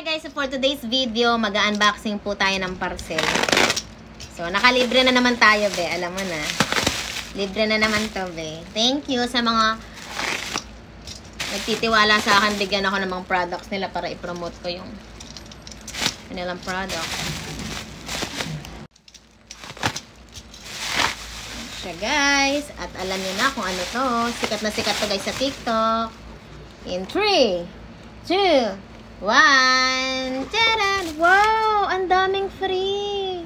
Hi guys, so for today's video, mag-unboxing po tayo ng parcel. So, nakalibre na naman tayo, be. Alam mo na. Libre na naman to, be. Thank you sa mga nagtitiwala sa akin. Bigyan ako ng mga products nila para i-promote ko yung kanilang product. Siya guys. At alam niyo na kung ano to. Sikat na sikat to guys sa TikTok. In 3, 2, 1. Taran! Wow! Ang daming free!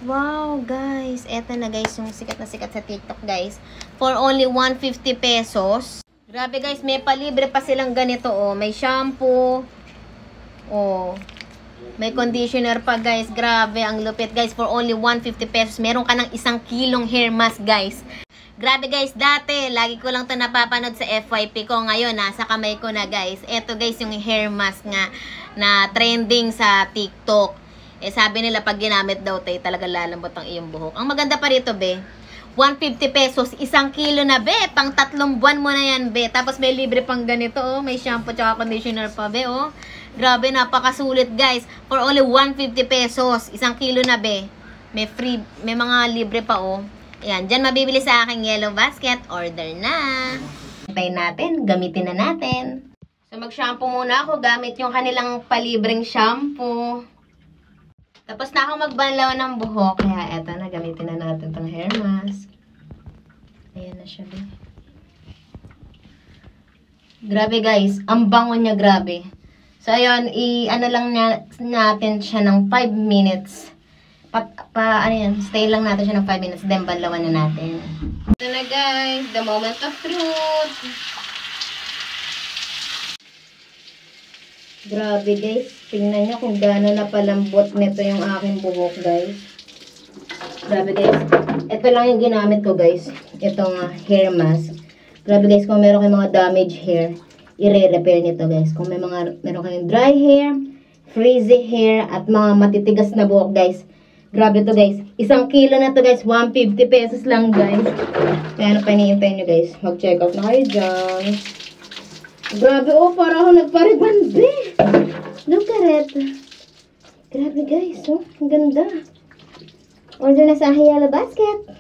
Wow, guys. Eto na, guys. Yung sikat na sikat sa TikTok, guys. For only 150 pesos. Grabe, guys. May palibre pa silang ganito, oh. May shampoo. Oh. May conditioner pa, guys. Grabe, ang lupit, guys. For only 150 pesos. Meron ka ng 1 kilong hair mask, guys. Grabe guys, dati, lagi ko lang ito napapanood sa FYP ko. Ngayon, nasa kamay ko na guys. Ito guys, yung hair mask nga na trending sa TikTok. Eh sabi nila, pag ginamit daw tayo, talaga lalambot ang iyong buhok. Ang maganda pa rito, be. 150 pesos, 1 kilo na, be. Pang 3 buwan mo na yan, be. Tapos may libre pang ganito, oh. May shampoo tsaka conditioner pa, be, oh. Grabe, napakasulit guys. For only 150 pesos, 1 kilo na, be. May free, may mga libre pa, oh. Ayan, dyan mabibili sa aking yellow basket. Order na. Hintayin natin, gamitin na natin. So, mag-shampoo muna ako gamit yung kanilang palibreng shampoo. Tapos na akong magbanlaw ng buhok. Kaya eto na, gamitin na natin tong hair mask. Ayan na siya, be. Grabe guys, ang bango niya, grabe. So, ayun, i-ano lang natin siya ng 5 minutes. Ano yan, stay lang natin siya ng 5 minutes, then banlawan na natin. Ito na guys, the moment of truth. Grabe guys, tingnan nyo kung gaano na palambot nito yung aking buhok guys. Grabe guys, ito lang yung ginamit ko guys, itong hair mask. Grabe guys, kung meron kayong mga damaged hair, i-repair nito guys. Kung meron kayong dry hair, frizzy hair, at mga matitigas na buhok guys, grabe to guys. 1 kilo na to guys. 150 pesos lang guys. Kaya ano pa iniintay nyo guys. Mag-check out na kayo dyan. Grabe oh. Para ako nagpariband eh. Look at it. Grabe guys. Oh. Ang ganda. Order na sa yellow basket.